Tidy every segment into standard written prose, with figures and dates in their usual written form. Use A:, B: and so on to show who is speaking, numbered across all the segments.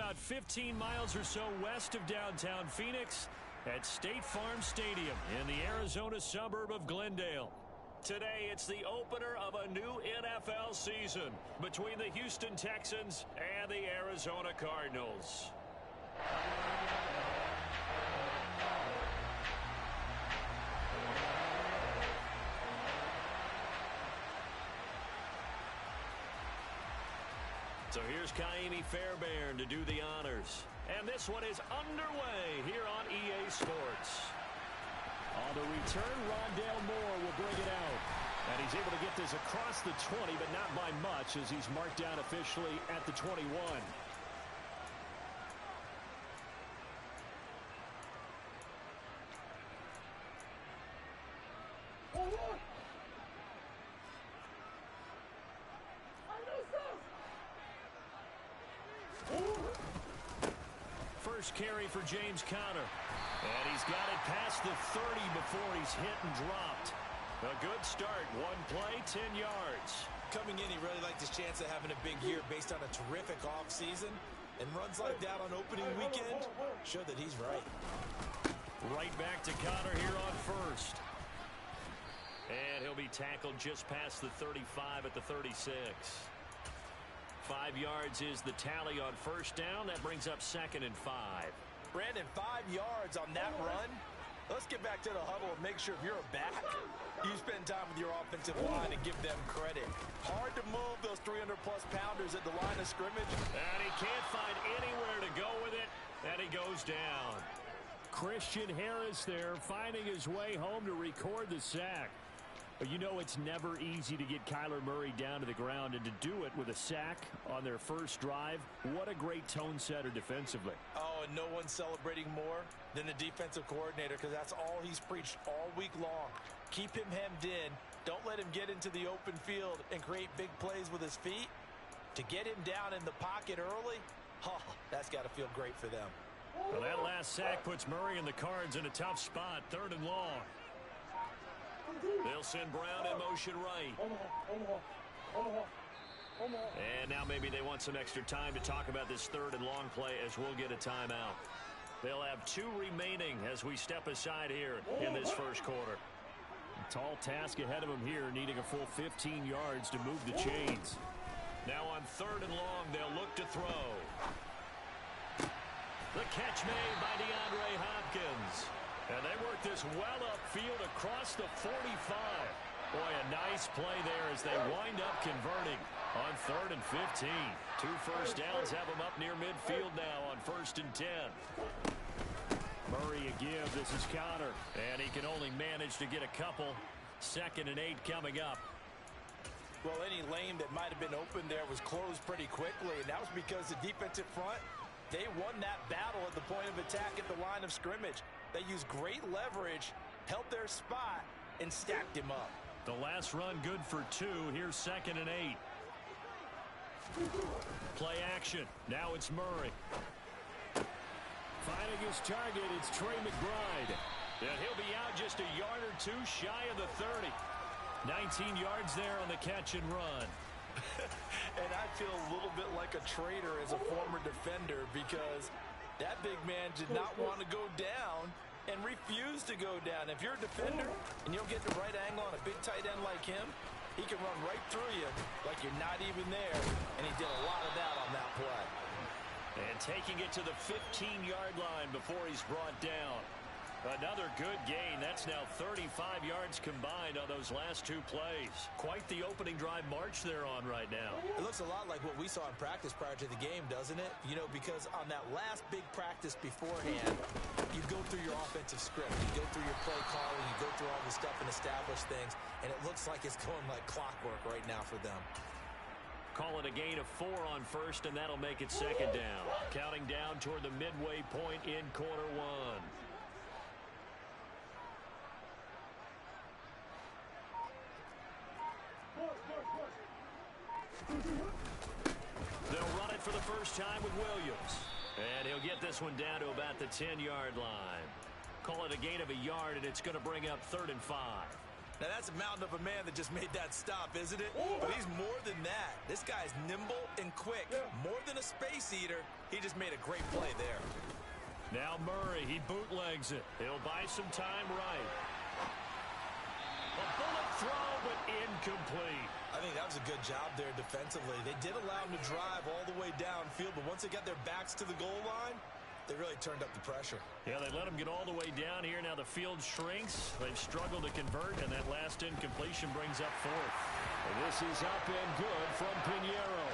A: about 15 miles or so west of downtown Phoenix at State Farm Stadium in the Arizona suburb of Glendale. Today, it's the opener of a new NFL season between the Houston Texans and the Arizona Cardinals. So here's Ka'imi Fairbairn to do the honors. And this one is underway here on EA Sports. On the return, Rondale Moore will bring it out. And he's able to get this across the 20, but not by much as he's marked down officially at the 21. First carry for James Conner. And he's got it past the 30 before he's hit and dropped. A good start. One play, 10 yards.
B: Coming in, he really liked his chance of having a big year based on a terrific offseason. And runs like that on opening weekend show that he's right.
A: Right back to Conner here on first. And he'll be tackled just past the 35 at the 36. 5 yards is the tally on first down. That brings up 2nd and 5.
B: Brandon, 5 yards on that run. Let's get back to the huddle and make sure if you're a back, you spend time with your offensive line and give them credit. Hard to move those 300-plus pounders at the line of scrimmage.
A: And he can't find anywhere to go with it, and he goes down. Christian Harris there finding his way home to record the sack. But you know it's never easy to get Kyler Murray down to the ground, and to do it with a sack on their first drive, what a great tone setter defensively.
B: Oh, and no one's celebrating more than the defensive coordinator, because that's all he's preached all week long. Keep him hemmed in. Don't let him get into the open field and create big plays with his feet. To get him down in the pocket early, that's got to feel great for them.
A: Well, that last sack puts Murray and the Cards in a tough spot, 3rd and long. They'll send Brown in motion right. And now maybe they want some extra time to talk about this 3rd and long play as we'll get a timeout. They'll have 2 remaining as we step aside here in this first quarter. A tall task ahead of them here, needing a full 15 yards to move the chains. Now on 3rd and long, they'll look to throw. The catch made by DeAndre Hopkins. And they work this well upfield across the 45. Boy, a nice play there as they wind up converting on 3rd and 15. 2 first downs have them up near midfield now on 1st and 10. Murray a give. This is Conner. And he can only manage to get a couple. 2nd and 8 coming up.
B: Well, any lane that might have been open there was closed pretty quickly, and that was because the defensive front, they won that battle at the point of attack at the line of scrimmage. They used great leverage, held their spot, and stacked him up.
A: The last run good for 2. Here's 2nd and 8. Play action. Now it's Murray. Finding his target, it's Trey McBride. And he'll be out just a yard or 2 shy of the 30. 19 yards there on the catch and run.
B: And I feel a little bit like a traitor as a former defender, because that big man did not want to go down and refused to go down. If you're a defender and you'll get the right angle on a big tight end like him, he can run right through you like you're not even there, and he did a lot of that on that play.
A: And taking it to the 15-yard line before he's brought down. Another good gain. That's now 35 yards combined on those last 2 plays. Quite the opening drive march they're on right now.
B: It looks a lot like what we saw in practice prior to the game, doesn't it? You know, because on that last big practice beforehand, you go through your offensive script. You go through your play calling. You go through all the stuff and establish things. And it looks like it's going like clockwork right now for them.
A: Call it a gain of 4 on first, and that'll make it 2nd down. Counting down toward the midway point in quarter 1. They'll run it for the first time with Williams. And he'll get this one down to about the 10-yard line. Call it a gain of a yard, and it's going to bring up 3rd and 5.
B: Now, that's a mountain of a man that just made that stop, isn't it? But he's more than that. This guy's nimble and quick. More than a space eater. He just made a great play there.
A: Now Murray, he bootlegs it. He'll buy some time right. A bullet throw, but incomplete.
B: I think that was a good job there defensively. They did allow him to drive all the way downfield, but once they got their backs to the goal line, they really turned up the pressure.
A: Yeah, they let him get all the way down here. Now the field shrinks. They've struggled to convert, and that last incompletion brings up fourth. And this is up and good from Pinheiro.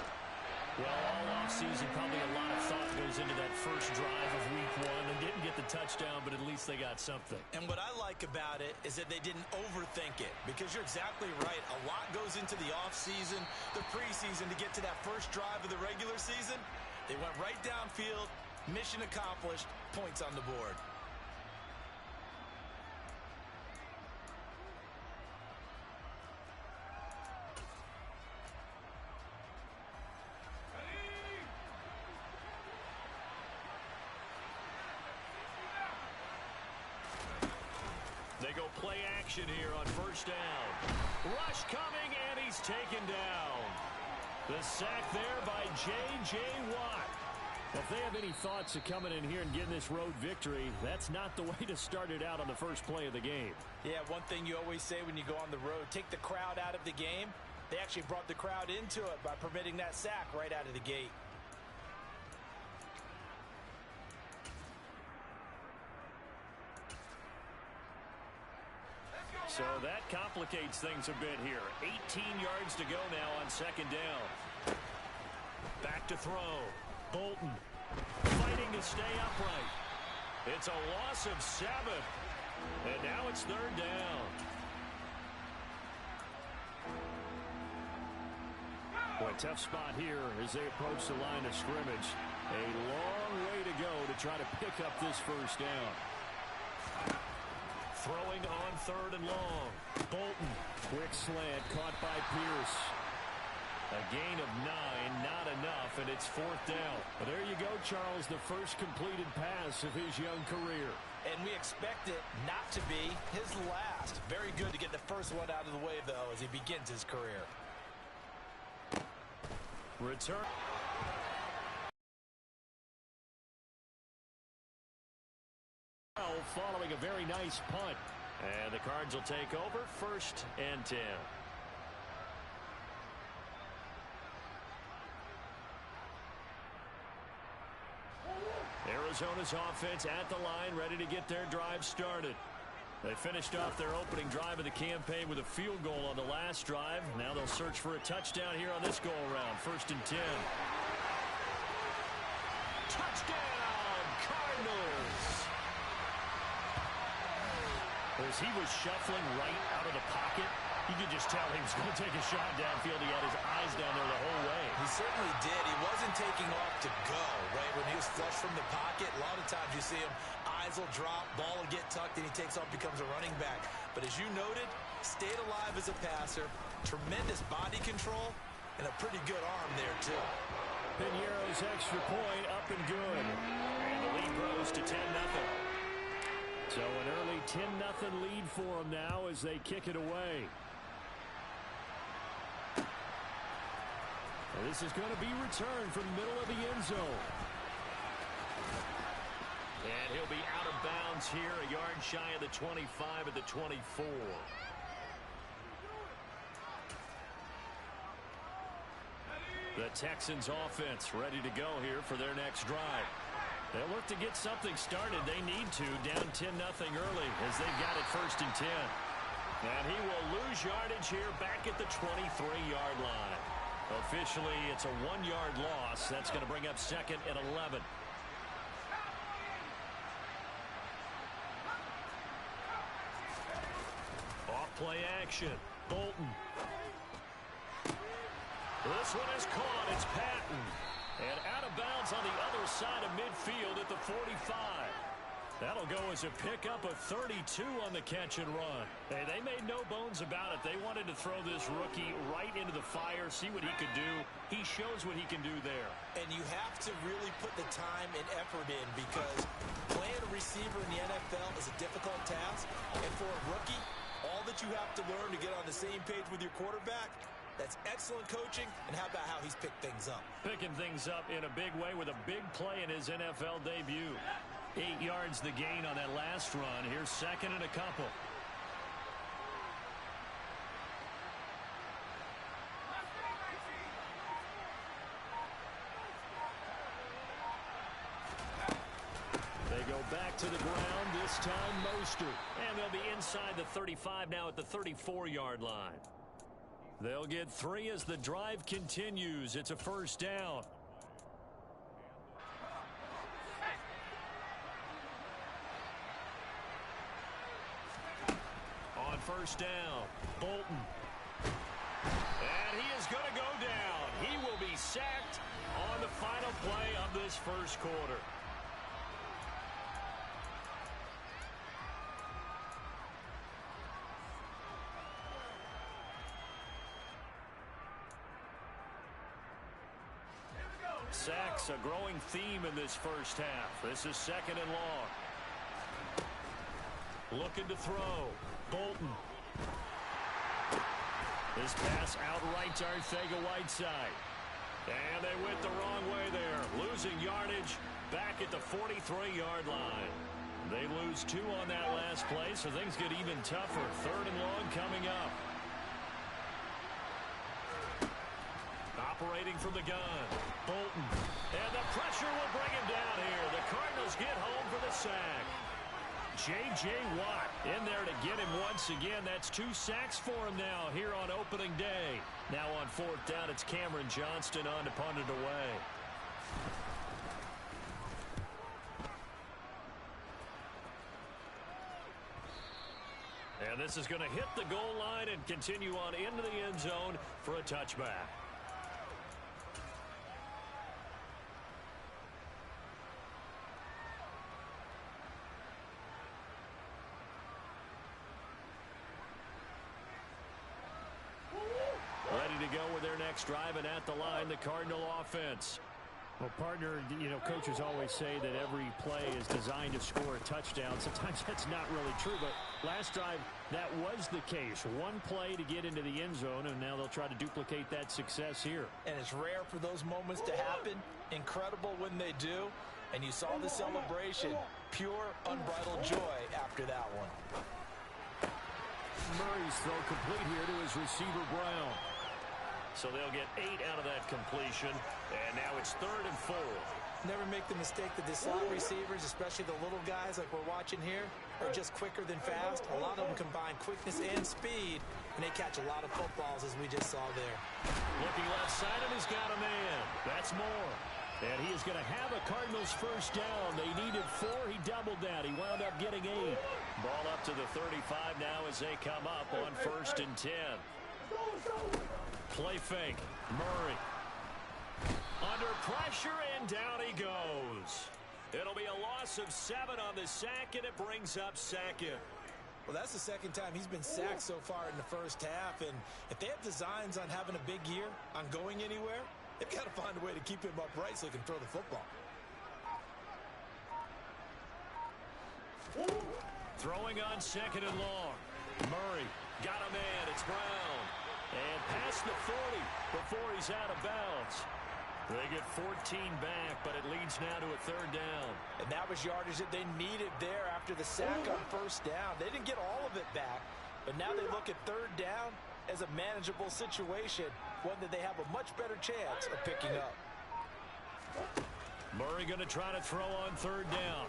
A: Well, all offseason, probably a lot of thought goes into that first drive of week one. They didn't get the touchdown, but at least they got something.
B: And what I like about it is that they didn't overthink it, because you're exactly right. A lot goes into the offseason, the preseason, to get to that first drive of the regular season. They went right downfield. Mission accomplished. Points on the board.
A: They go play action here on first down. Rush coming, and he's taken down. The sack there by J.J. Watt. If they have any thoughts of coming in here and getting this road victory, that's not the way to start it out on the first play of the game.
B: Yeah, one thing you always say when you go on the road, take the crowd out of the game. They actually brought the crowd into it by permitting that sack right out of the gate.
A: So that complicates things a bit here. 18 yards to go now on second down. Back to throw. Bolton fighting to stay upright. It's a loss of 7. And now it's third down. Boy, tough spot here as they approach the line of scrimmage. A long way to go to try to pick up this first down. Throwing on third and long. Bolton. Quick slant caught by Pierce. A gain of 9, not enough, and it's fourth down. Well, there you go, Charles, the first completed pass of his young career.
B: And we expect it not to be his last. Very good to get the first one out of the way, though, as he begins his career.
A: Return. Following a very nice punt. And the Cards will take over, 1st and 10. Arizona's offense at the line, ready to get their drive started. They finished off their opening drive of the campaign with a field goal on the last drive. Now they'll search for a touchdown here on this go-around, 1st and 10. Touchdown, Cardinals! As he was shuffling right out of the pocket, you could just tell he was going to take a shot downfield. He had his eyes down there the whole way.
B: He certainly did. He wasn't taking off to go, right? When he was flush from the pocket, a lot of times you see him, eyes will drop, ball will get tucked, and he takes off, becomes a running back. But as you noted, stayed alive as a passer, tremendous body control, and a pretty good arm there, too.
A: Pinheiro's extra point up and good. And the lead grows to 10-0. So an early 10-0 lead for them now as they kick it away. And this is going to be returned from the middle of the end zone. And he'll be out of bounds here, a yard shy of the 25 at the 24. The Texans offense ready to go here for their next drive. They'll look to get something started. They need to, down 10-0 early as they've got it 1st and 10. And he will lose yardage here back at the 23-yard line. Officially, it's a 1-yard loss. That's going to bring up 2nd and 11. Off play action. Bolton. This one is caught. It's Patton. And out of bounds on the other side of midfield at the 45. That'll go as a pickup of 32 on the catch and run. Hey, they made no bones about it. They wanted to throw this rookie right into the fire, see what he could do. He shows what he can do there.
B: And you have to really put the time and effort in, because playing a receiver in the NFL is a difficult task. And for a rookie, all that you have to learn to get on the same page with your quarterback. That's excellent coaching, and how about how he's picked things up?
A: Picking things up in a big way with a big play in his NFL debut. 8 yards the gain on that last run. Here's second and a couple. They go back to the ground, this time Mostert. And they'll be inside the 35 now at the 34-yard line. They'll get 3 as the drive continues. It's a first down. On first down, Bolton. And he is going to go down. He will be sacked on the final play of this first quarter. Sacks, a growing theme in this first half. This is second and long. Looking to throw. Bolton. This pass outright to Arcega-Whiteside. And they went the wrong way there. Losing yardage back at the 43-yard line. They lose 2 on that last play, so things get even tougher. Third and long coming up. Operating from the gun, Bolton. And the pressure will bring him down here. The Cardinals get home for the sack. J.J. Watt in there to get him once again. That's 2 sacks for him now here on opening day. Now on fourth down, it's Cameron Johnston on to punt it away. And this is going to hit the goal line and continue on into the end zone for a touchback. Drive and at the line, the Cardinal offense.
C: Well, partner, coaches always say that every play is designed to score a touchdown. Sometimes that's not really true, but last drive, that was the case. One play to get into the end zone, and now they'll try to duplicate that success here.
B: And it's rare for those moments to happen. Incredible when they do. And you saw the celebration. Pure, unbridled joy after that one.
A: Murray's throw complete here to his receiver, Brown. So they'll get 8 out of that completion, and now it's 3rd and 4.
B: Never make the mistake that the slot receivers, especially the little guys like we're watching here, are just quicker than fast. A lot of them combine quickness and speed, and they catch a lot of footballs, as we just saw there.
A: Looking left side, and he's got a man. That's Moore. And he is going to have a Cardinals first down. They needed 4. He doubled that. He wound up getting 8. Ball up to the 35 now as they come up on 1st and 10. Play fake. Murray. Under pressure, and down he goes. It'll be a loss of 7 on the sack, and it brings up 2nd.
B: Well, that's the 2nd time he's been sacked so far in the first half, and if they have designs on having a big year, on going anywhere, they've got to find a way to keep him upright so he can throw the football.
A: Throwing on 2nd and long. Murray got a man. It's Brown. And past the 40 before he's out of bounds. They get 14 back, but it leads now to a 3rd down.
B: And that was yardage that they needed there after the sack on 1st down. They didn't get all of it back, but now they look at 3rd down as a manageable situation, one that they have a much better chance of picking up.
A: Murray going to try to throw on 3rd down.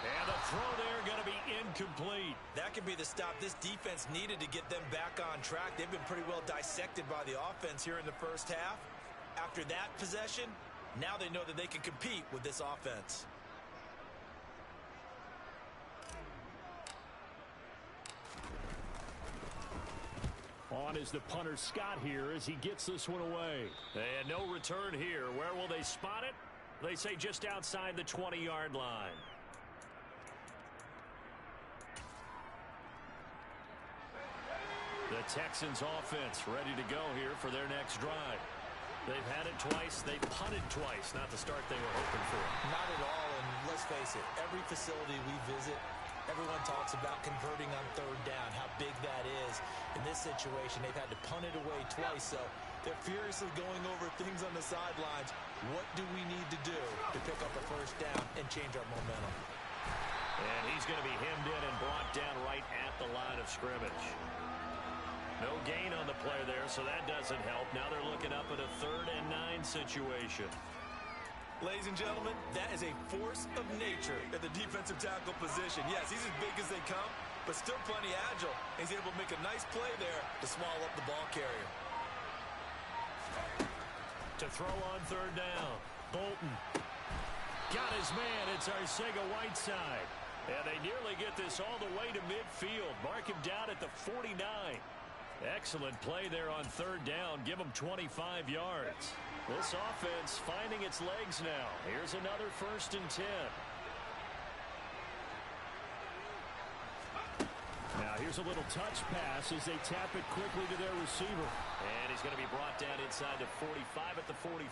A: And the throw there going to be incomplete.
B: That could be the stop this defense needed to get them back on track. They've been pretty well dissected by the offense here in the first half. After that possession, now they know that they can compete with this offense.
A: On is the punter Scott here as he gets this one away. And no return here. Where will they spot it? They say just outside the 20-yard line. The Texans offense ready to go here for their next drive. They've had it twice. They've punted twice. Not the start they were hoping for.
B: Not at all, and let's face it, every facility we visit, Everyone talks about converting on third down, how big that is. In this situation, they've had to punt it away twice, so they're furiously going over things on the sidelines. What do we need to do to pick up a first down and change our momentum?
A: And he's going to be hemmed in and brought down right at the line of scrimmage. No gain on the play there, so that doesn't help. Now they're looking up at a 3rd and 9 situation.
B: Ladies and gentlemen, that is a force of nature at the defensive tackle position. Yes, he's as big as they come, but still plenty agile. He's able to make a nice play there to swallow up the ball carrier.
A: To throw on 3rd down, Bolton.
C: Got his man. It's Arcega-Whiteside. And they nearly get this all the way to midfield. Mark him down at the 49. Excellent play there on 3rd down. Give him 25 yards. This offense finding its legs now. Here's another 1st and 10. Now here's a little touch pass as they tap it quickly to their receiver.
A: And he's going to be brought down inside the 45 at the 43.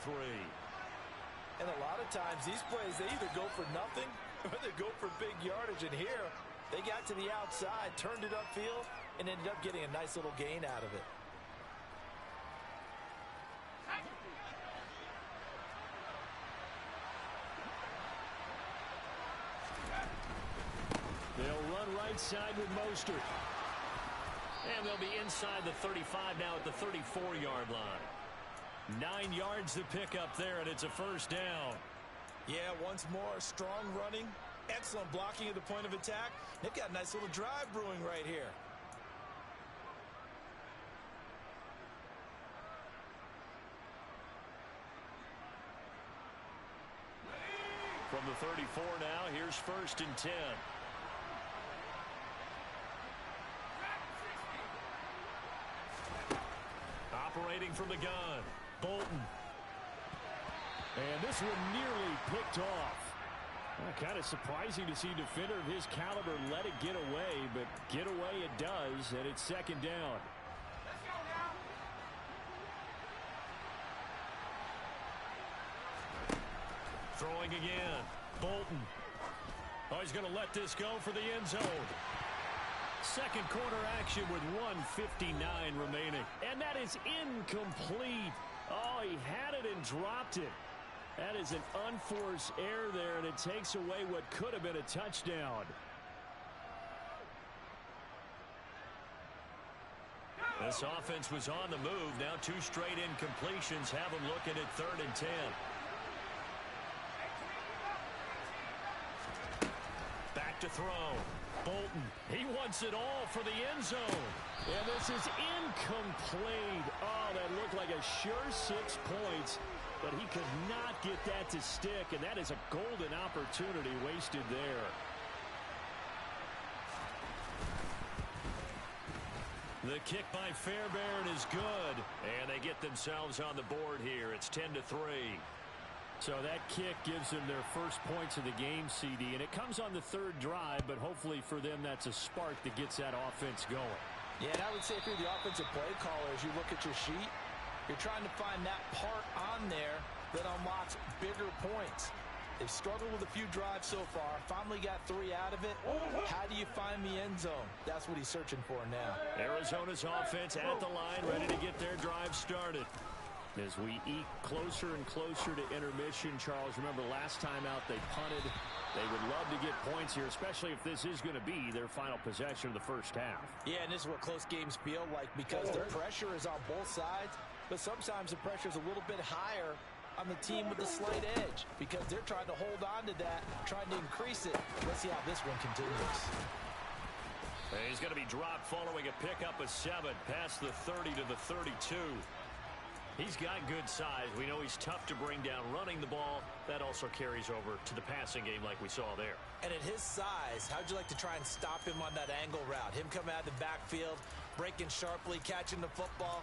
B: And a lot of times these plays, they either go for nothing or they go for big yardage. And here, they got to the outside, turned it upfield, and ended up getting a nice little gain out of it.
C: They'll run right side with Mostert. And they'll be inside the 35 now at the 34-yard line. 9 yards to pick up there, and it's a 1st down.
B: Yeah, once more, strong running, excellent blocking at the point of attack. They've got a nice little drive brewing right here.
A: From the 34 now, here's 1st and 10. Operating from the gun, Bolton.
C: And this one nearly picked off. Kind of surprising to see a defender of his caliber let it get away, but get away it does, and it's 2nd down.
A: Throwing again, Bolton.
C: Oh, he's going to let this go for the end zone. Second quarter action with 1:59 remaining. And that is incomplete. Oh, he had it and dropped it. That is an unforced error there, and it takes away what could have been a touchdown.
A: This offense was on the move. Now 2 straight incompletions have them looking at 3rd and 10. Back to throw. Bolton. He wants it all for the end zone.
C: And this is incomplete. Oh, that looked like a sure 6 points, but he could not get that to stick, and that is a golden opportunity wasted there.
A: The kick by Fairbairn is good, and they get themselves on the board here. It's 10-3.
C: So that kick gives them their first points of the game, CD, and it comes on the 3rd drive, but hopefully for them that's a spark that gets that offense going.
B: Yeah, and I would say if you're the offensive play caller, as you look at your sheet, you're trying to find that part on there that unlocks bigger points. They've struggled with a few drives so far, finally got 3 out of it. How do you find the end zone? That's what he's searching for now.
A: Arizona's offense at the line, ready to get their drive started.
C: As we eke closer and closer to intermission, Charles, remember last time out they punted. They would love to get points here, especially if this is going to be their final possession of the first half.
B: Yeah, and this is what close games feel like because the pressure is on both sides, but sometimes the pressure is a little bit higher on the team with the slight edge because they're trying to hold on to that, trying to increase it. Let's see how this one continues.
A: He's going to be dropped following a pickup of 7 past the 30 to the 32. He's got good size. We know he's tough to bring down running the ball. That also carries over to the passing game like we saw there.
B: And at his size, how'd you like to try and stop him on that angle route? Him coming out of the backfield, breaking sharply, catching the football.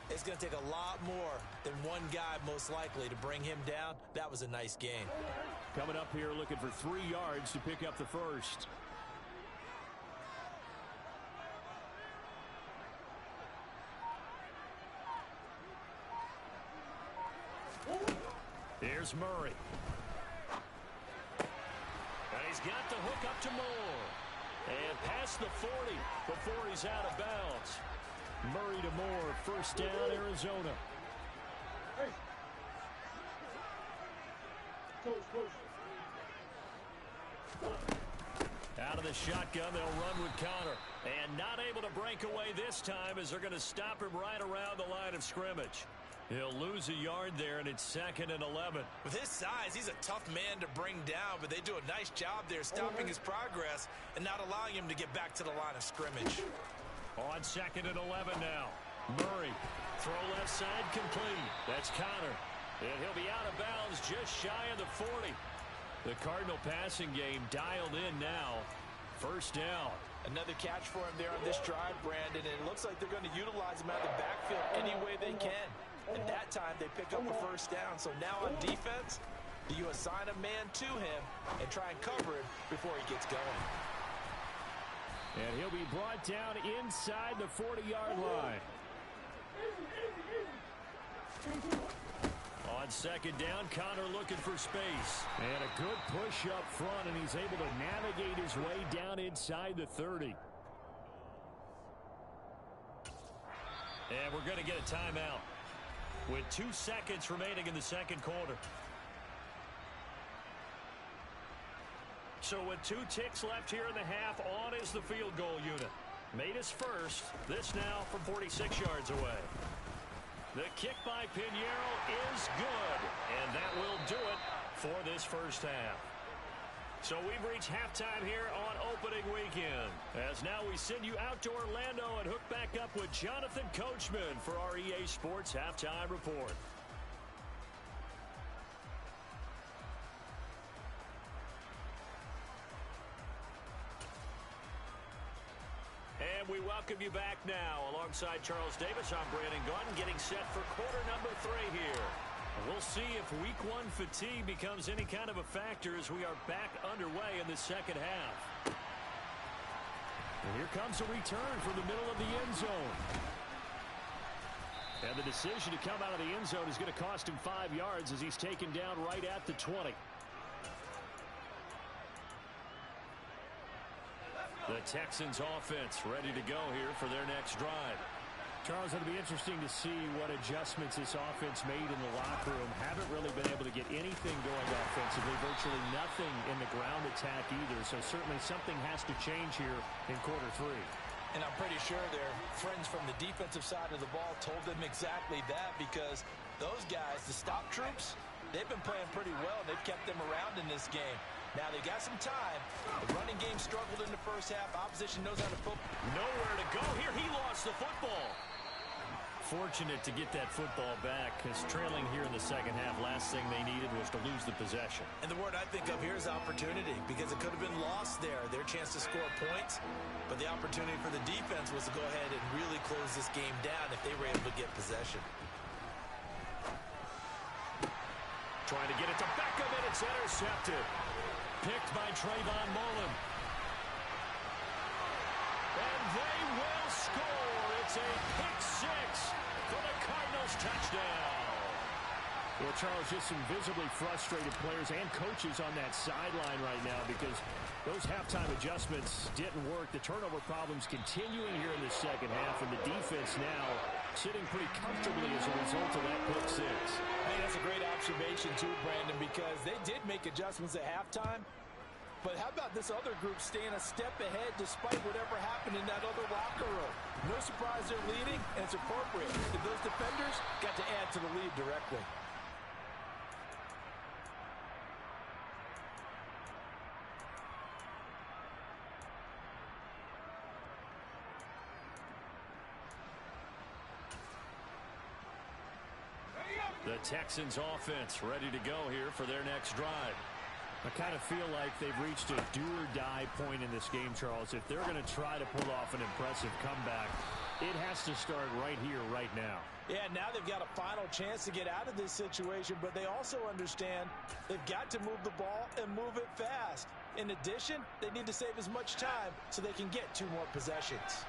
B: It's going to take a lot more than one guy most likely to bring him down. That was a nice game.
C: Coming up here looking for 3 yards to pick up the first.
A: Here's Murray. And he's got the hook up to Moore. And past the 40 before he's out of bounds. Murray to Moore, first down, Arizona.
D: Hey. Coach.
A: Out of the shotgun, they'll run with Connor. And not able to break away this time as they're going to stop him right around the line of scrimmage. He'll lose a yard there, and it's 2nd and 11.
B: With his size, he's a tough man to bring down, but they do a nice job there stopping his progress and not allowing him to get back to the line of scrimmage.
A: On 2nd and 11 now. Murray, throw left side complete. That's Connor. And he'll be out of bounds just shy of the 40. The Cardinal passing game dialed in now. First down.
B: Another catch for him there on this drive, Brandon, and it looks like they're going to utilize him out of the backfield any way they can. And that time they pick up a first down. So now on defense, you assign a man to him and try and cover him before he gets going.
A: And he'll be brought down inside the 40-yard line. On 2nd down, Connor looking for space. And a good push up front, and he's able to navigate his way down inside the 30. And we're going to get a timeout with 2 seconds remaining in the second quarter. So with 2 ticks left here in the half, on is the field goal unit. Made his first. This now from 46 yards away. The kick by Pinheiro is good, and that will do it for this first half. So we've reached halftime here on opening weekend. As now we send you out to Orlando and hook back up with Jonathan Coachman for our EA Sports Halftime Report. And we welcome you back now. Alongside Charles Davis, I'm Brandon Gaudin, getting set for quarter number 3 here. We'll see if week 1 fatigue becomes any kind of a factor as we are back underway in the second half. And here comes a return from the middle of the end zone. And the decision to come out of the end zone is going to cost him 5 yards as he's taken down right at the 20. The Texans offense ready to go here for their next drive. Charles, it'll be interesting to see what adjustments this offense made in the locker room. Haven't really been able to get anything going offensively. Virtually nothing in the ground attack either. So certainly something has to change here in quarter 3.
B: And I'm pretty sure their friends from the defensive side of the ball told them exactly that, because those guys, the stop troops, they've been playing pretty well. They've kept them around in this game. Now they got some time. The running game struggled in the first half. Opposition knows how to put.
A: Nowhere to go here. He lost the football. Fortunate to get that football back, because trailing here in the second half, last thing they needed was to lose the possession.
B: And the word I think of here is opportunity, because it could have been lost there, their chance to score points. But the opportunity for the defense was to go ahead and really close this game down if they were able to get possession.
A: Trying to get it to Beckham, and it's intercepted. Picked by Trayvon Mullen. And they will score. It's a pick 6 for the Cardinals touchdown. Well, Charles, just some visibly frustrated players and coaches on that sideline right now, because those halftime adjustments didn't work. The turnover problems continuing here in the second half, and the defense now sitting pretty comfortably as a result of that pick 6.
B: I think that's a great observation too, Brandon, because they did make adjustments at halftime. But how about this other group staying a step ahead despite whatever happened in that other locker room? No surprise they're leading, and it's appropriate. And those defenders got to add to the lead directly.
A: The Texans offense ready to go here for their next drive. I kind of feel like they've reached a do-or-die point in this game, Charles. If they're going to try to pull off an impressive comeback, it has to start right here, right now.
B: Yeah, now they've got a final chance to get out of this situation, but they also understand they've got to move the ball and move it fast. In addition, they need to save as much time so they can get 2 more possessions.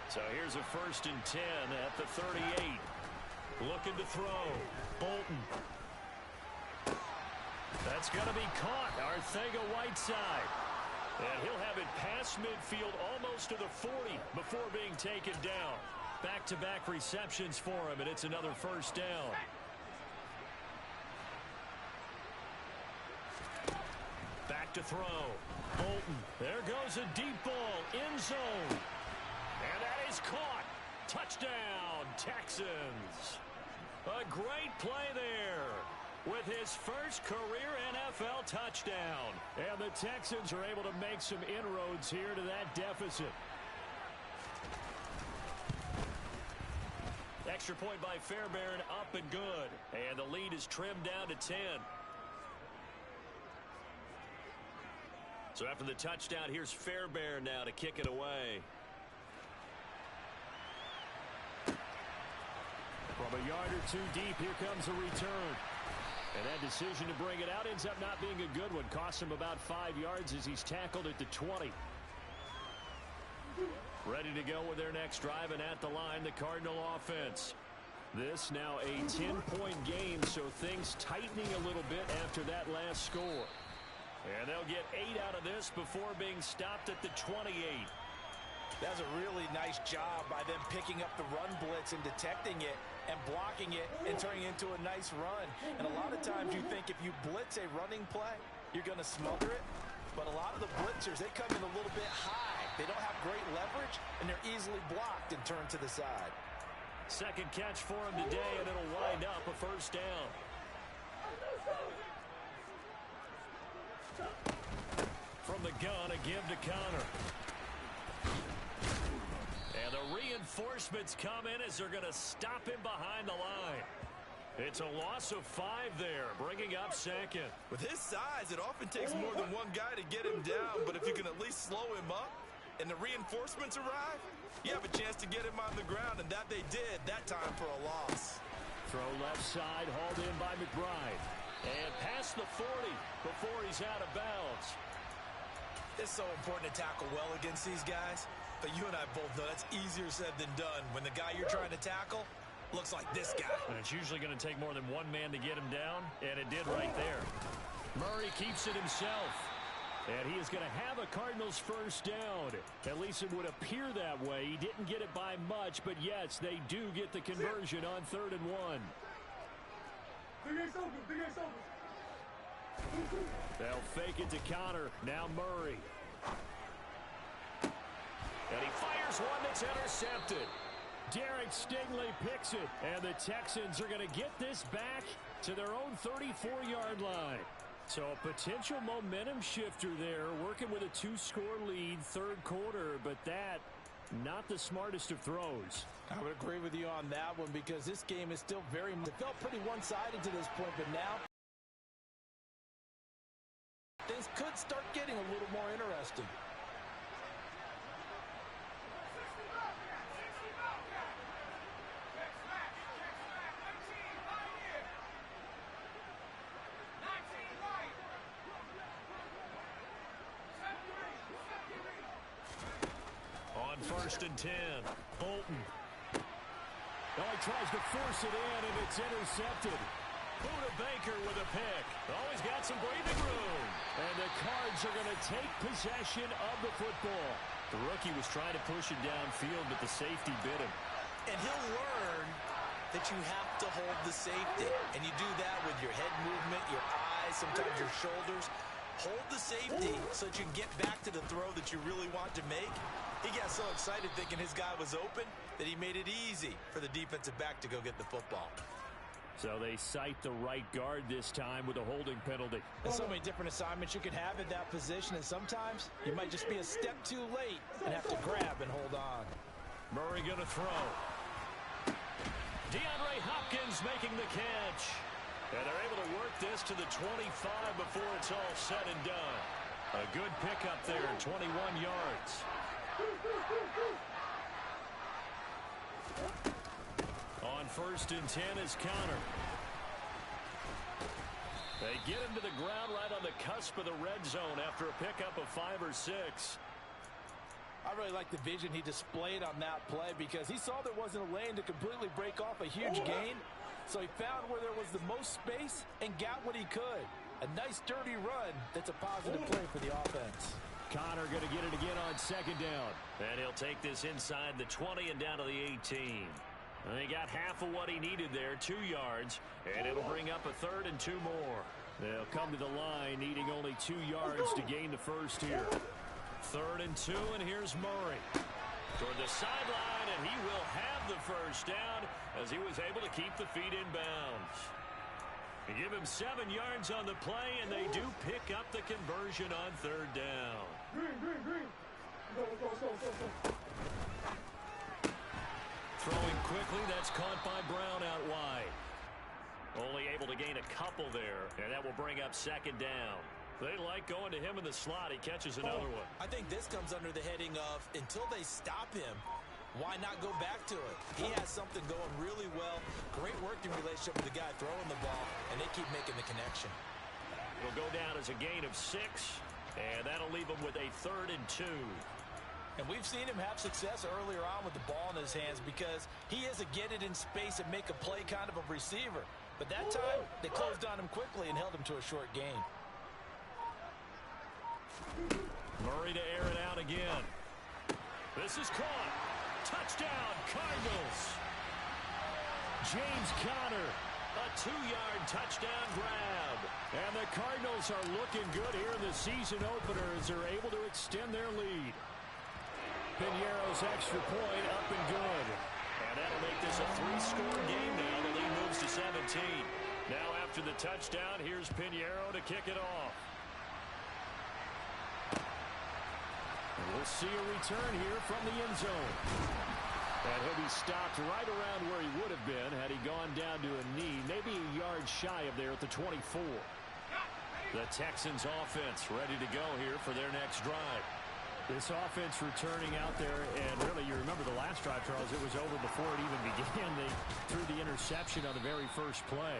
A: So here's a 1st and 10 at the 38. Looking to throw. Bolton. That's going to be caught. Arcega-Whiteside. And he'll have it past midfield almost to the 40 before being taken down. Back-to-back receptions for him, and it's another first down. Back to throw. Bolton. There goes a deep ball. End zone. And that is caught. Touchdown, Texans. A great play there with his first career NFL touchdown.
C: And the Texans are able to make some inroads here to that deficit.
A: Extra point by Fairbairn, up and good. And the lead is trimmed down to 10. So after the touchdown, here's Fairbairn now to kick it away.
C: From a yard or two deep, here comes a return. And that decision to bring it out ends up not being a good one. Costs him about 5 yards as he's tackled at the 20. Ready to go with their next drive, and at the line, the Cardinal offense. This now a 10-point game, so things tightening a little bit after that last score.
A: And they'll get 8 out of this before being stopped at the 28.
B: That's a really nice job by them picking up the run blitz and detecting it and blocking it and turning it into a nice run. And a lot of times you think if you blitz a running play, you're going to smother it. But a lot of the blitzers, they come in a little bit high. They don't have great leverage, and they're easily blocked and turned to the side.
A: Second catch for him today, and it'll wind up a first down. From the gun, a give to Connor. And the reinforcements come in as they're going to stop him behind the line. It's a loss of 5 there, bringing up second.
B: With his size, it often takes more than one guy to get him down, but if you can at least slow him up and the reinforcements arrive, you have a chance to get him on the ground, and that they did that time for a loss.
C: Throw left side, hauled in by McBride.
A: And past the 40 before he's out of bounds.
B: It's so important to tackle well against these guys, but you and I both know that's easier said than done when the guy you're trying to tackle looks like this guy.
A: And it's usually going to take more than one man to get him down, and it did right there. Murray keeps it himself.
C: And he is going to have a Cardinals first down. At least it would appear that way. He didn't get it by much, but yes, they do get the conversion on 3rd and 1. They'll fake it to Connor. Now Murray.
A: And he fires one that's intercepted.
C: Derek Stingley picks it. And the Texans are going to get this back to their own 34-yard line. So a potential momentum shifter there, working with a 2-score lead, 3rd quarter, but that, not the smartest of throws.
B: I would agree with you on that one because this game is still it felt pretty one-sided to this point, but now things could start getting a little more interesting.
A: On 1st and 10, Bolton.
C: Well, he tries to force it in, and it's intercepted.
A: Buda Baker with a pick. Always got some breathing room.
C: And the Cards are going to take possession of the football.
A: The rookie was trying to push it downfield, but the safety bit him.
B: And he'll learn that you have to hold the safety. And you do that with your head movement, your eyes, sometimes your shoulders. Hold the safety so that you can get back to the throw that you really want to make. He got so excited thinking his guy was open that he made it easy for the defensive back to go get the football.
C: So they cite the right guard this time with a holding penalty.
B: There's so many different assignments you can have in that position, and sometimes you might just be a step too late and have to grab and hold on.
A: Murray going to throw. DeAndre Hopkins making the catch. And they're able to work this to the 25 before it's all said and done. A good pickup there, 21 yards. On 1st and 10 is Connor. They get him to the ground right on the cusp of the red zone after a pickup of 5 or 6.
B: I really like the vision he displayed on that play because he saw there wasn't a lane to completely break off a huge gain. So he found where there was the most space and got what he could. A nice dirty run that's a positive play for the offense.
C: Connor going to get it again on second down.
A: And he'll take this inside the 20 and down to the 18. And they got half of what he needed there, 2 yards, and it'll bring up a 3rd and 2 more.
C: They'll come to the line needing only 2 yards to gain the first here.
A: 3rd and 2, and here's Murray. Toward the sideline, and he will have the first down as he was able to keep the feet in bounds. They give him 7 yards on the play, and they do pick up the conversion on 3rd down.
D: Green. Go.
A: Throwing quickly, that's caught by Brown out wide. Only able to gain a couple there, and that will bring up 2nd down. They like going to him in the slot. He catches another one.
B: I think this comes under the heading of, until they stop him, why not go back to it? He has something going really well. Great working relationship with the guy throwing the ball, and they keep making the connection.
A: Will go down as a gain of 6, and that'll leave him with a 3rd and 2.
B: And we've seen him have success earlier on with the ball in his hands because he is a get it in space and make a play kind of a receiver. But that time, they closed on him quickly and held him to a short gain.
A: Murray to air it out again. This is caught. Touchdown, Cardinals.
C: James Conner.
A: A 2-yard touchdown grab.
C: And the Cardinals are looking good here in the season opener as they're able to extend their lead. Piñeiro's extra point up and good.
A: And that'll make this a 3-score game now. The lead moves to 17. Now after the touchdown, here's Piñeiro to kick it off.
C: And we'll see a return here from the end zone. And he'll be stopped right around where he would have been had he gone down to a knee, maybe a yard shy of there at the 24.
A: The Texans offense ready to go here for their next drive.
C: This offense returning out there, and really, you remember the last drive, Charles, it was over before it even began. They threw the interception on the very first play.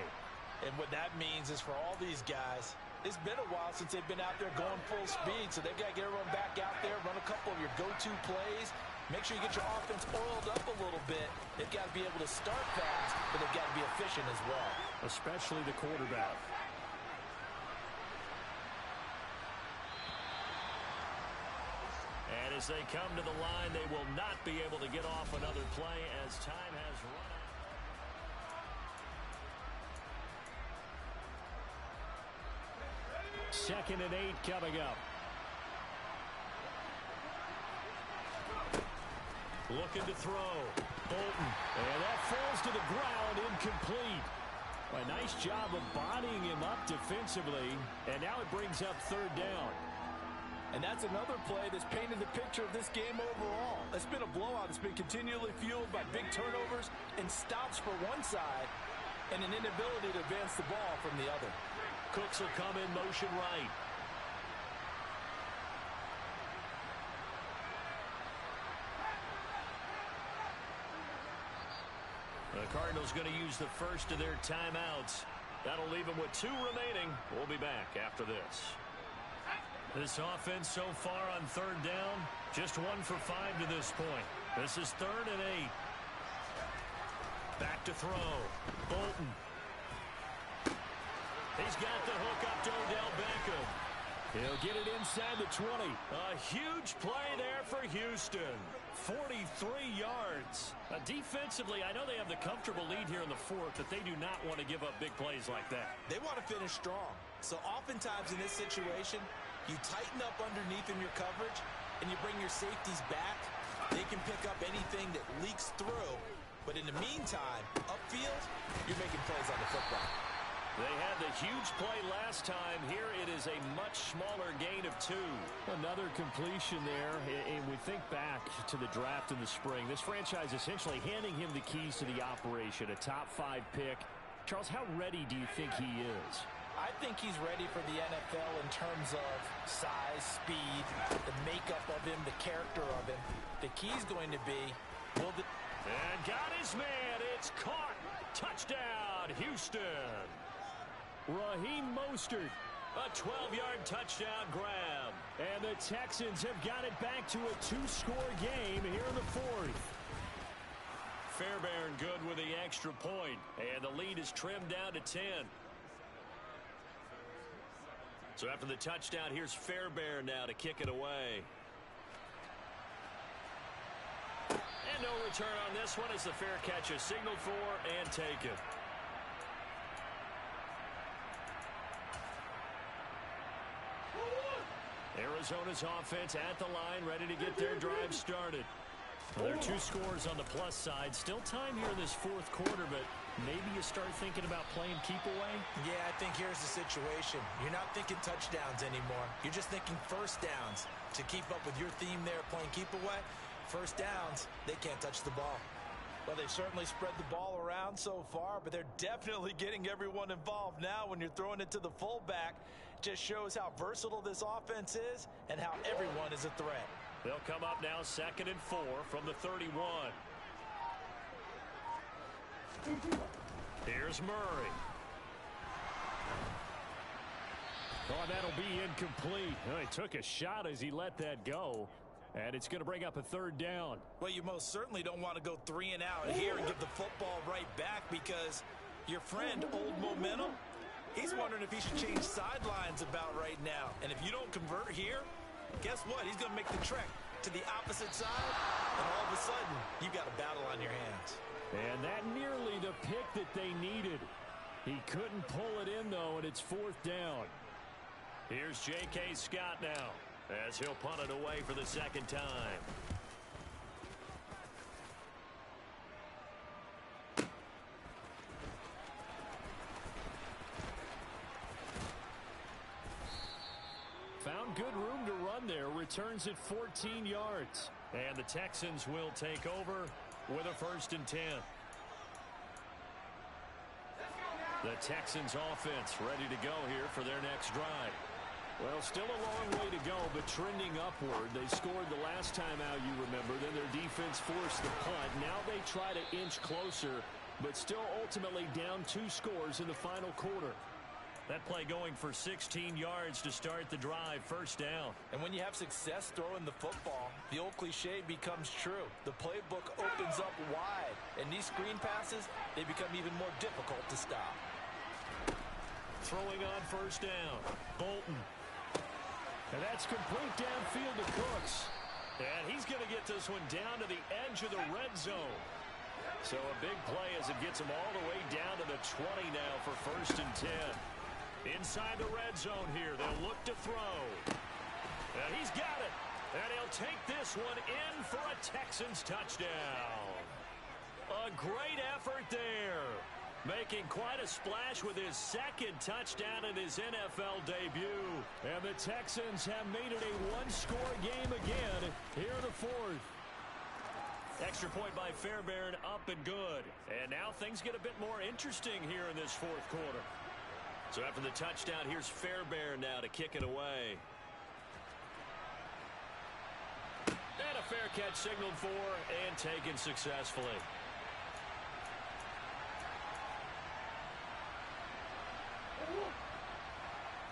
B: And what that means is for all these guys, it's been a while since they've been out there going full speed, so they've got to get everyone back out there, run a couple of your go-to plays, make sure you get your offense oiled up a little bit. They've got to be able to start fast, but they've got to be efficient as well.
C: Especially the quarterback.
A: And as they come to the line, they will not be able to get off another play as time has run out.
C: 2nd and 8 coming up.
A: Looking to throw.
C: Bolton. And that falls to the ground, incomplete. A nice job of bodying him up defensively. And now it brings up 3rd down.
B: And that's another play that's painted the picture of this game overall. It's been a blowout. It's been continually fueled by big turnovers and stops for one side and an inability to advance the ball from the other.
A: Cooks will come in motion right. The Cardinals going to use the first of their timeouts. That'll leave them with 2 remaining. We'll be back after this. This offense so far on 3rd down, just 1 for 5 to this point. This is 3rd and 8. Back to throw. Bolton. He's got the hook up to Odell Beckham.
C: He'll get it inside the 20.
A: A huge play there for Houston. 43 yards. Defensively, I know they have the comfortable lead here in the 4th, but they do not want to give up big plays like that.
B: They want to finish strong. So oftentimes in this situation, you tighten up underneath in your coverage, and you bring your safeties back. They can pick up anything that leaks through. But in the meantime, upfield, you're making plays on the football.
A: They had the huge play last time. Here it is a much smaller gain of 2.
C: Another completion there, and we think back to the draft in the spring. This franchise essentially handing him the keys to the operation, a top 5 pick. Charles, how ready do you think he is?
B: I think he's ready for the NFL in terms of size, speed, the makeup of him, the character of him. The key's going to be,
A: and got his man. It's caught. Touchdown, Houston.
C: Raheem Mostert.
A: A 12-yard touchdown grab.
C: And the Texans have got it back to a 2-score game here in the 4th.
A: Fairbairn good with the extra point. And the lead is trimmed down to 10. So after the touchdown, here's Fairbairn now to kick it away. And no return on this one as the fair catch is signaled for and taken. Arizona's offense at the line, ready to get their drive started. Well, there are 2 scores on the plus side. Still time here in this fourth quarter, but maybe you start thinking about playing keep away?
B: Yeah, I think here's the situation. You're not thinking touchdowns anymore. You're just thinking first downs. To keep up with your theme there, playing keep away, first downs, they can't touch the ball. Well, they've certainly spread the ball around so far, but they're definitely getting everyone involved now when you're throwing it to the fullback. Just shows how versatile this offense is and how everyone is a threat.
A: They'll come up now 2nd and 4 from the 31. Here's Murray.
C: Oh, that'll be incomplete. Oh, he took a shot as he let that go. And it's going to bring up a 3rd down.
B: Well, you most certainly don't want to go 3 and out here and give the football right back because your friend, Old Momentum, he's wondering if he should change sidelines about right now. And if you don't convert here, guess what? He's going to make the trek to the opposite side, and all of a sudden, you've got a battle on your hands.
C: And that nearly the pick that they needed. He couldn't pull it in, though, and it's 4th down.
A: Here's J.K. Scott now as he'll punt it away for the 2nd time.
C: Found good room to run there. Returns it 14 yards.
A: And the Texans will take over with a 1st and 10. The Texans offense ready to go here for their next drive.
C: Well, still a long way to go, but trending upward. They scored the last time out, you remember. Then their defense forced the punt. Now they try to inch closer, but still ultimately down 2 scores in the final quarter.
A: That play going for 16 yards to start the drive, 1st down.
B: And when you have success throwing the football, the old cliche becomes true. The playbook opens up wide, and these screen passes, they become even more difficult to stop.
A: Throwing on 1st down, Bolton.
C: And that's complete downfield to Cooks.
A: And he's going to get this one down to the edge of the red zone. So a big play as it gets him all the way down to the 20 now for 1st and 10. Inside the red zone here, they'll look to throw. And he's got it. And he'll take this one in for a Texans touchdown. A great effort there. Making quite a splash with his 2nd touchdown in his NFL debut.
C: And the Texans have made it a 1-score game again here in the 4th.
A: Extra point by Fairbairn, up and good. And now things get a bit more interesting here in this 4th quarter. So after the touchdown, here's Fairbairn now to kick it away. And a fair catch signaled for and taken successfully.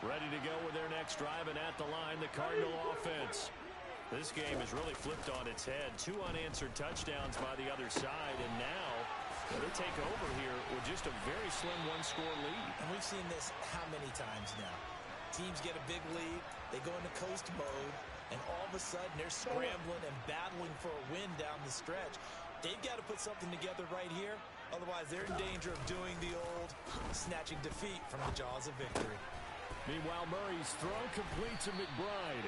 A: Ready to go with their next drive, and at the line, the Cardinal offense. This game has really flipped on its head. 2 unanswered touchdowns by the other side, and now they take over here with just a very slim 1-score lead.
B: And we've seen this how many times now? Teams get a big lead, they go into coast mode, and all of a sudden they're scrambling and battling for a win down the stretch. They've got to put something together right here, otherwise they're in danger of doing the old snatching defeat from the jaws of victory.
C: Meanwhile, Murray's throw complete to McBride.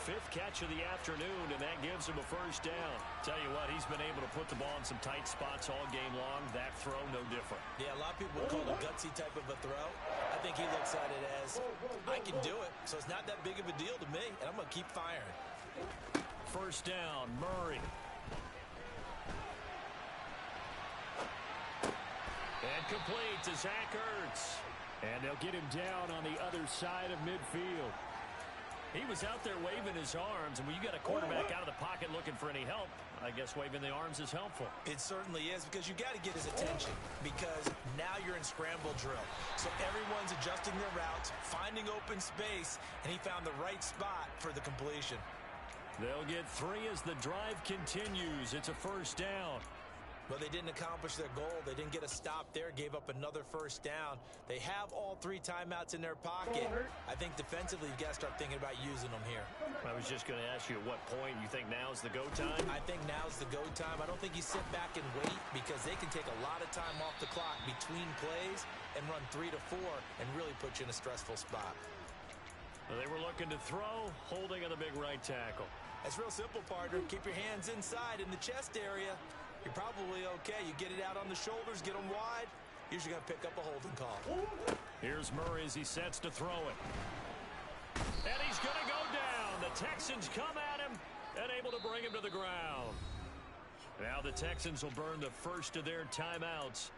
A: 5th catch of the afternoon, and that gives him a 1st down. Tell you what, he's been able to put the ball in some tight spots all game long. That throw, no different.
B: Yeah, a lot of people would call it a gutsy type of a throw. I think he looks at it as, I can do it, so it's not that big of a deal to me, and I'm going to keep firing.
A: 1st down, Murray. And complete to Zach Ertz.
C: And they'll get him down on the other side of midfield.
A: He was out there waving his arms, and when you got a quarterback out of the pocket looking for any help, I guess waving the arms is helpful.
B: It certainly is, because you got to get his attention, because now you're in scramble drill. So everyone's adjusting their routes, finding open space, and he found the right spot for the completion.
A: They'll get 3 as the drive continues. It's a 1st down.
B: Well, they didn't accomplish their goal. They didn't get a stop there, gave up another first down. They have all 3 timeouts in their pocket. I think defensively, you've got to start thinking about using them here.
C: I was just going to ask you at what point you think now's the go time?
B: I think now's the go time. I don't think you sit back and wait because they can take a lot of time off the clock between plays and run 3 to 4 and really put you in a stressful spot.
C: Well, they were looking to throw, holding on the big right tackle.
B: It's real simple, partner. Keep your hands inside in the chest area. You're probably okay. You get it out on the shoulders, get them wide. Usually going to pick up a holding call.
C: Here's Murray as he sets to throw it. And he's going to go down. The Texans come at him and able to bring him to the ground. Now the Texans will burn the first of their timeouts.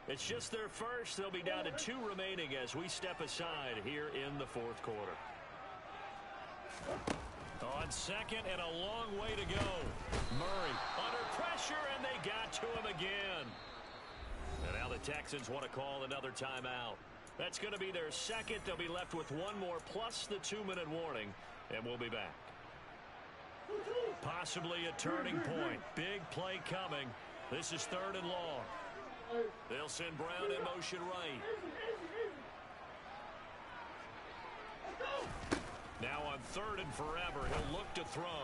C: It's just their first. They'll be down to 2 remaining as we step aside here in the fourth quarter. On second and a long way to go. Murray under pressure, and they got to him again. And now the Texans want to call another timeout. That's going to be their second. They'll be left with 1 more plus the 2-minute warning, and we'll be back. Possibly a turning point. Big play coming. This is 3rd and long. They'll send Brown in motion right. Now on 3rd and forever, he'll look to throw.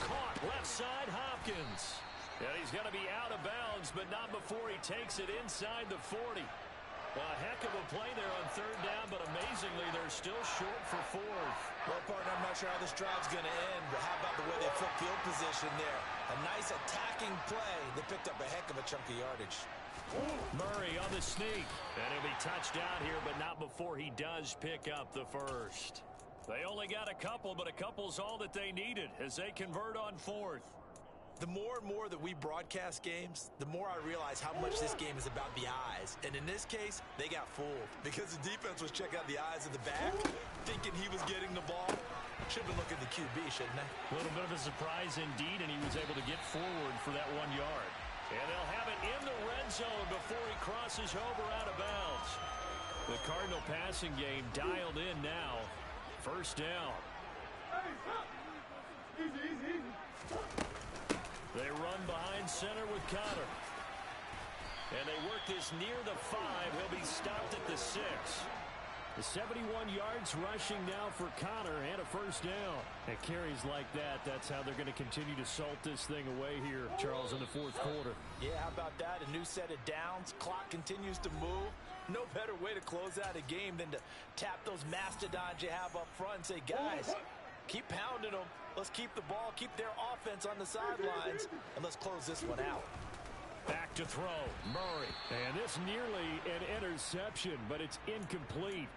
C: Caught left side, Hopkins. And he's going to be out of bounds, but not before he takes it inside the 40. A heck of a play there on 3rd down, but amazingly, they're still short for 4th.
B: Well, partner, I'm not sure how this drive's going to end, but how about the way they flip field position there? A nice attacking play. They picked up a heck of a chunk of yardage.
C: Murray on the sneak. And he'll be touched out here, but not before he does pick up the first. They only got a couple, but a couple's all that they needed as they convert on 4th.
B: The more and more that we broadcast games, the more I realize how much this game is about the eyes. And in this case, they got fooled because the defense was checking out the eyes of the back, thinking he was getting the ball. Should have been looking at the QB, shouldn't they?
C: A little bit of a surprise indeed, and he was able to get forward for that 1 yard. And they'll have it in the red zone before he crosses over out of bounds. The Cardinal passing game dialed in now. First down. They run behind center with Conner. And they work this near the 5. He'll be stopped at the 6. The 71 yards rushing now for Conner and a first down. And carries like that, that's how they're going to continue to salt this thing away here, Charles, in the fourth quarter.
B: Yeah, how about that? A new set of downs. Clock continues to move. No better way to close out a game than to tap those mastodons you have up front and say, guys, keep pounding them. Let's keep the ball, keep their offense on the sidelines, and let's close this one out.
C: Back to throw, Murray. And this nearly an interception, but it's incomplete.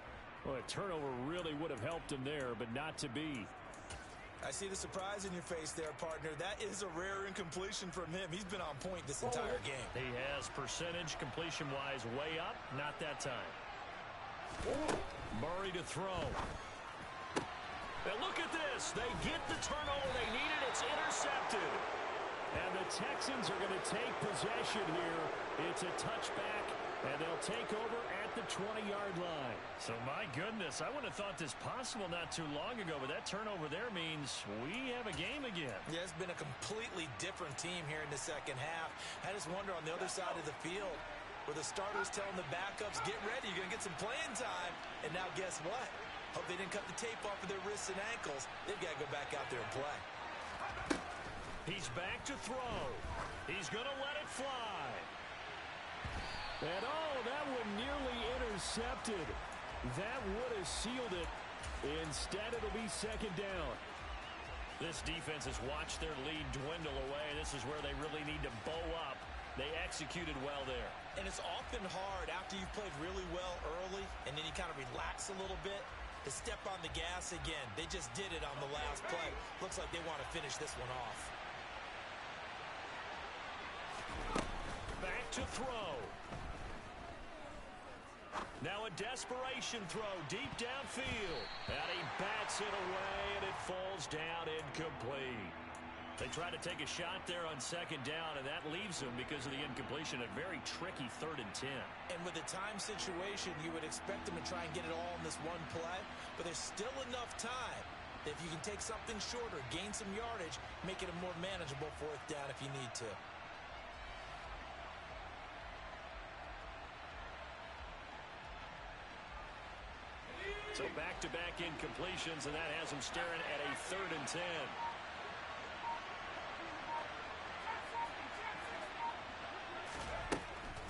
C: Well, a turnover really would have helped him there, but not to be.
B: I see the surprise in your face there, partner. That is a rare incompletion from him. He's been on point this entire game.
C: He has percentage completion-wise way up, not that time. Murray to throw. And look at this. They get the turnover they needed. It's intercepted. And the Texans are going to take possession here. It's a touchback, and they'll take over at the 20-yard line. So, my goodness, I would have thought this possible not too long ago, but that turnover there means we have a game again.
B: Yeah, it's been a completely different team here in the second half. I just wonder on the other side of the field where the starters telling the backups, get ready, you're going to get some playing time. And now guess what? Hope they didn't cut the tape off of their wrists and ankles. They've got to go back out there and play.
C: He's back to throw. He's going to let it fly. And oh, that one nearly intercepted. That would have sealed it. Instead, it'll be second down. This defense has watched their lead dwindle away. This is where they really need to bow up. They executed well there.
B: And it's often hard after you've played really well early and then you kind of relax a little bit to step on the gas again. They just did it on the last play. Looks like they want to finish this one off.
C: Back to throw. Now a desperation throw deep downfield. And he bats it away, and it falls down incomplete. They try to take a shot there on second down, and that leaves them because of the incompletion. A very tricky 3rd and 10.
B: And with a time situation, you would expect them to try and get it all in this one play, but there's still enough time that if you can take something shorter, gain some yardage, make it a more manageable 4th down if you need to.
A: So back-to-back incompletions, and that has him staring at a 3rd and 10.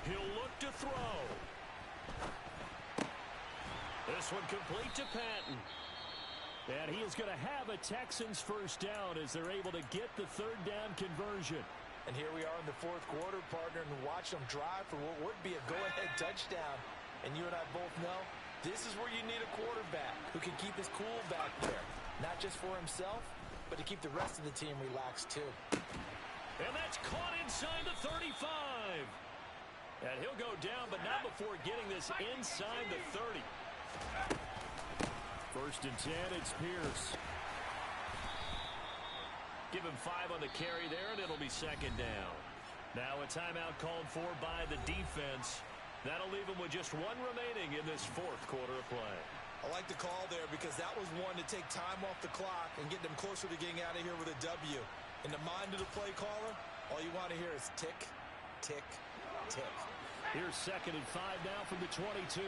A: He'll look to throw. This one complete to Patton. And he is going to have a Texans first down as they're able to get the 3rd down conversion.
B: And here we are in the 4th quarter, partner, and watch them drive for what would be a go-ahead touchdown. And you and I both know this is where you need a quarterback who can keep his cool back there. Not just for himself, but to keep the rest of the team relaxed too.
A: And that's caught inside the 35. And he'll go down, but not before getting this inside the 30.
C: 1st and 10, it's Pierce.
A: Give him 5 on the carry there, and it'll be 2nd down. Now a timeout called for by the defense. That'll leave him with just 1 remaining in this 4th quarter of play.
B: I like the call there because that was one to take time off the clock and get them closer to getting out of here with a W. In the mind of the play caller, all you want to hear is tick, tick, tick.
C: Here's 2nd and 5 now from the 22.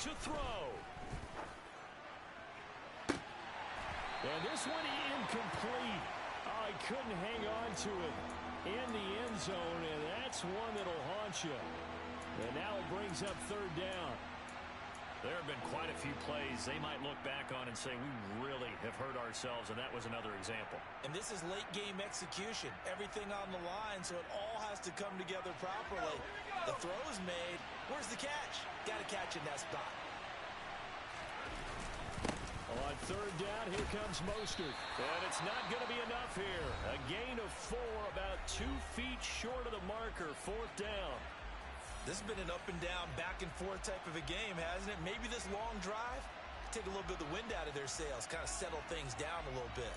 A: To throw. And this one incomplete. Oh, he couldn't hang on to it in the end zone, and that's one that'll haunt you. And now it brings up 3rd down. There have been quite a few plays they might look back on and say, we really have hurt ourselves, and that was another example.
B: And this is late game execution. Everything on the line, so it all has to come together properly. The throw is made. Where's the catch? Got to catch in that spot.
A: On 3rd down, here comes Mostert. And it's not going to be enough here. A gain of 4, about 2 feet short of the marker, 4th down.
B: This has been an up and down, back and forth type of a game, hasn't it? Maybe this long drive, take a little bit of the wind out of their sails, kind of settle things down a little bit.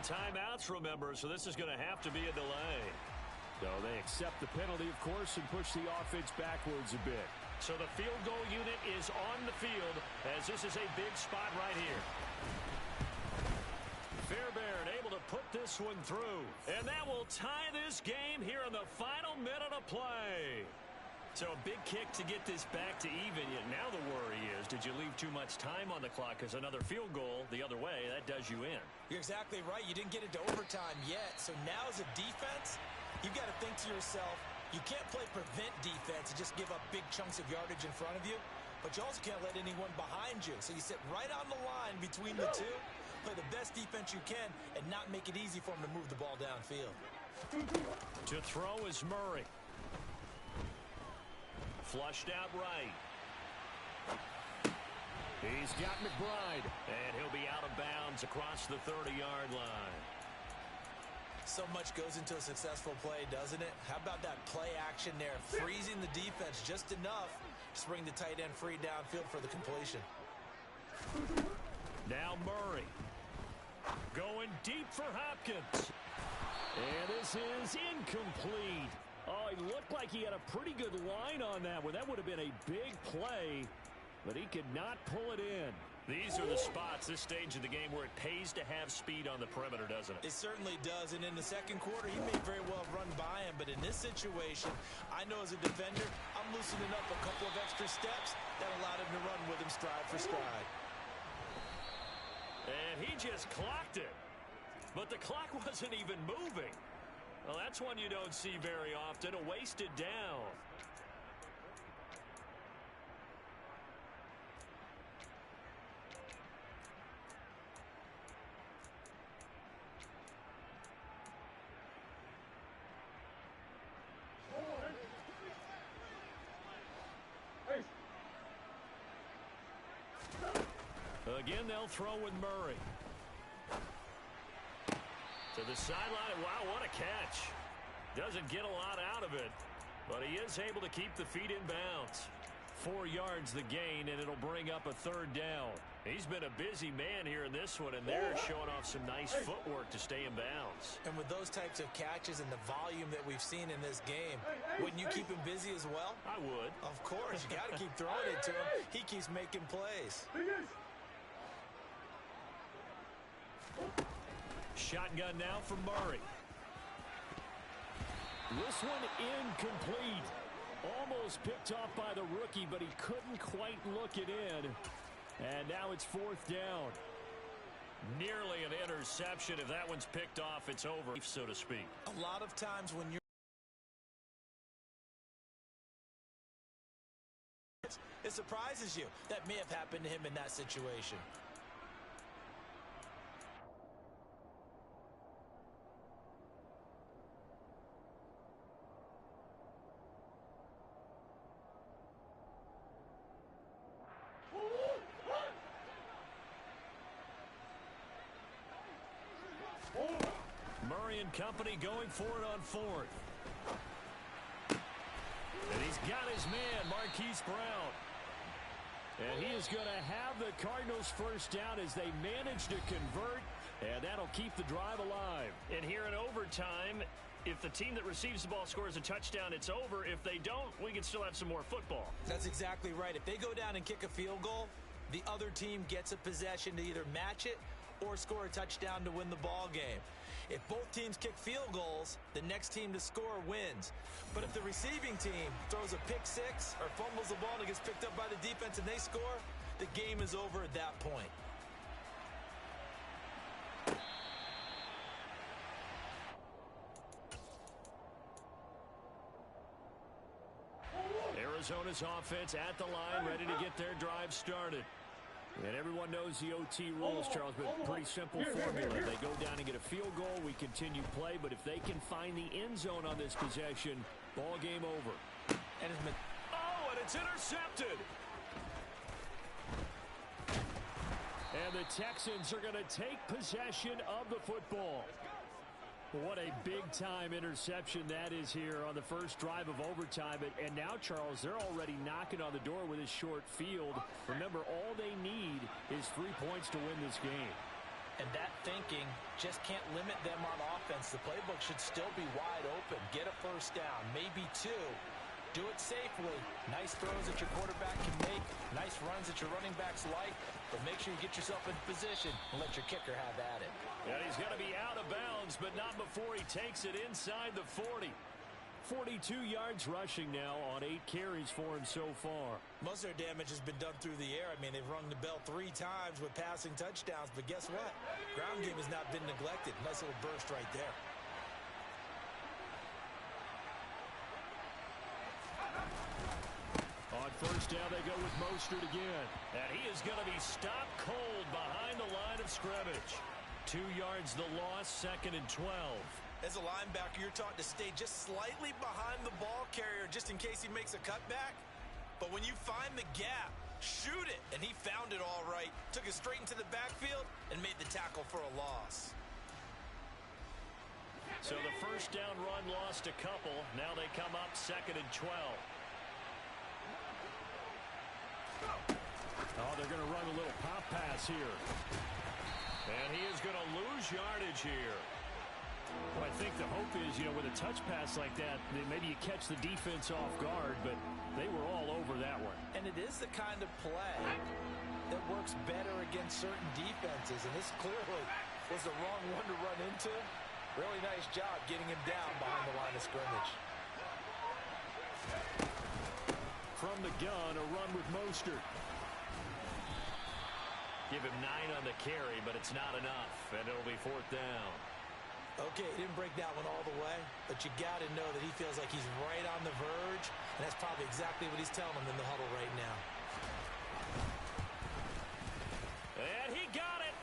A: Timeouts, remember, so this is going to have to be a delay.
C: So they accept the penalty, of course, and push the offense backwards a bit.
A: So the field goal unit is on the field as this is a big spot right here. Fairbairn able to put this one through. And that will tie this game here in the final minute of play. So a big kick to get this back to even. Yet now the worry is, did you leave too much time on the clock? Because another field goal the other way, that does you in.
B: You're exactly right. You didn't get it to overtime yet. So now as a defense, you've got to think to yourself, you can't play prevent defense and just give up big chunks of yardage in front of you. But you also can't let anyone behind you. So you sit right on the line between the two, play the best defense you can, and not make it easy for them to move the ball downfield.
A: To throw is Murray. Flushed out right. He's got McBride. And he'll be out of bounds across the 30-yard line.
B: So much goes into a successful play, doesn't it? How about that play action there? Freezing the defense just enough to bring the tight end free downfield for the completion.
A: Now Murray. Going deep for Hopkins. And this is incomplete. Oh, he looked like he had a pretty good line on that one. That would have been a big play, but he could not pull it in. These are the spots, this stage of the game, where it pays to have speed on the perimeter, doesn't it?
B: It certainly does, and in the second quarter, he may very well have run by him, but in this situation, I know as a defender, I'm loosening up a couple of extra steps that allowed him to run with him stride for stride.
A: And he just clocked it, but the clock wasn't even moving. Well, that's one you don't see very often, a wasted down. again, they'll throw with Murray. To the sideline, and wow, what a catch. Doesn't get a lot out of it, but he is able to keep the feet in bounds. 4 yards the gain, and it'll bring up a 3rd down. He's been a busy man here in this one, and they're showing off some nice footwork to stay in bounds.
B: And with those types of catches and the volume that we've seen in this game, wouldn't you keep him busy as well?
A: I would.
B: Of course. You got to keep throwing it to him. He keeps making plays.
C: Shotgun now for Murray. This one incomplete. Almost picked off by the rookie, but he couldn't quite look it in. And now it's 4th down.
A: Nearly an interception. If that one's picked off, it's over, so to speak.
B: A lot of times when you're it surprises you. That may have happened to him in that situation.
A: Murray and company going for it on 4th. And he's got his man, Marquise Brown. And he is going to have the Cardinals first down as they manage to convert, and that'll keep the drive alive.
C: And here in overtime, if the team that receives the ball scores a touchdown, it's over. If they don't, we can still have some more football.
B: That's exactly right. If they go down and kick a field goal, the other team gets a possession to either match it or score a touchdown to win the ball game. If both teams kick field goals, the next team to score wins. But if the receiving team throws a pick six or fumbles the ball and it gets picked up by the defense and they score, the game is over at that point.
A: Arizona's offense at the line, ready to get their drive started.
C: And everyone knows the OT rules, Charles, but pretty simple formula. They go down and get a field goal, we continue play, but if they can find the end zone on this possession, ball game over.
B: And
A: it's intercepted.
C: And the Texans are going to take possession of the football. What a big-time interception that is here on the first drive of overtime. And now, Charles, they're already knocking on the door with this short field. Remember, all they need is 3 points to win this game.
B: And that thinking just can't limit them on offense. The playbook should still be wide open. Get a first down, maybe 2. Do it safely. Nice throws that your quarterback can make. Nice runs that your running backs like. But make sure you get yourself in position and let your kicker have at it.
A: And he's going to be out of bounds, but not before he takes it inside the 40.
C: 42 yards rushing now on 8 carries for him so far.
B: Most of their damage has been done through the air. I mean, they've rung the bell 3 times with passing touchdowns. But guess what? Ground game has not been neglected. Nice little burst right there.
C: On first down, they go with Mostert again.
A: And he is going to be stopped cold behind the line of scrimmage. 2 yards the loss, 2nd and 12.
B: As a linebacker, you're taught to stay just slightly behind the ball carrier just in case he makes a cutback. But when you find the gap, shoot it. And he found it all right. Took it straight into the backfield and made the tackle for a loss.
A: So the first down run lost a couple. Now they come up 2nd and 12.
C: Oh, they're going to run a little pop pass here.
A: And he is going to lose yardage here.
C: Well, I think the hope is, with a touch pass like that, maybe you catch the defense off guard, but they were all over that one.
B: And it is the kind of play that works better against certain defenses, and this clearly was the wrong one to run into. Really nice job getting him down behind the line of scrimmage.
C: From the gun, a run with Mostert.
A: Give him 9 on the carry, but it's not enough, and it'll be 4th down.
B: Okay, he didn't break that one all the way, but you got to know that he feels like he's right on the verge, and that's probably exactly what he's telling them in the huddle right now.
A: And he got it.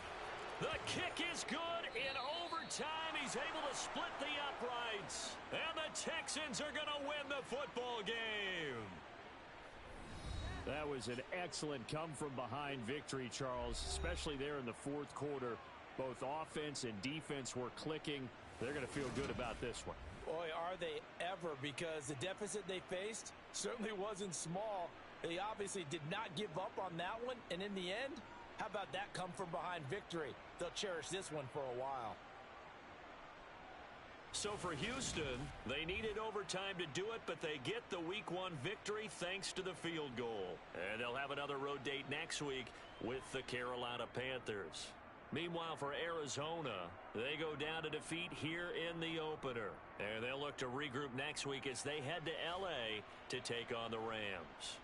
A: The kick is good. In overtime, he's able to split the uprights, and the Texans are going to win the football game.
C: That was an excellent come-from-behind victory, Charles, especially there in the fourth quarter. Both offense and defense were clicking. They're going to feel good about this one.
B: Boy, are they ever, because the deficit they faced certainly wasn't small. They obviously did not give up on that one, and in the end, how about that come-from-behind victory? They'll cherish this one for a while.
A: So for Houston, they needed overtime to do it, but they get the Week 1 victory thanks to the field goal. And they'll have another road date next week with the Carolina Panthers. Meanwhile, for Arizona, they go down to defeat here in the opener. And they'll look to regroup next week as they head to L.A. to take on the Rams.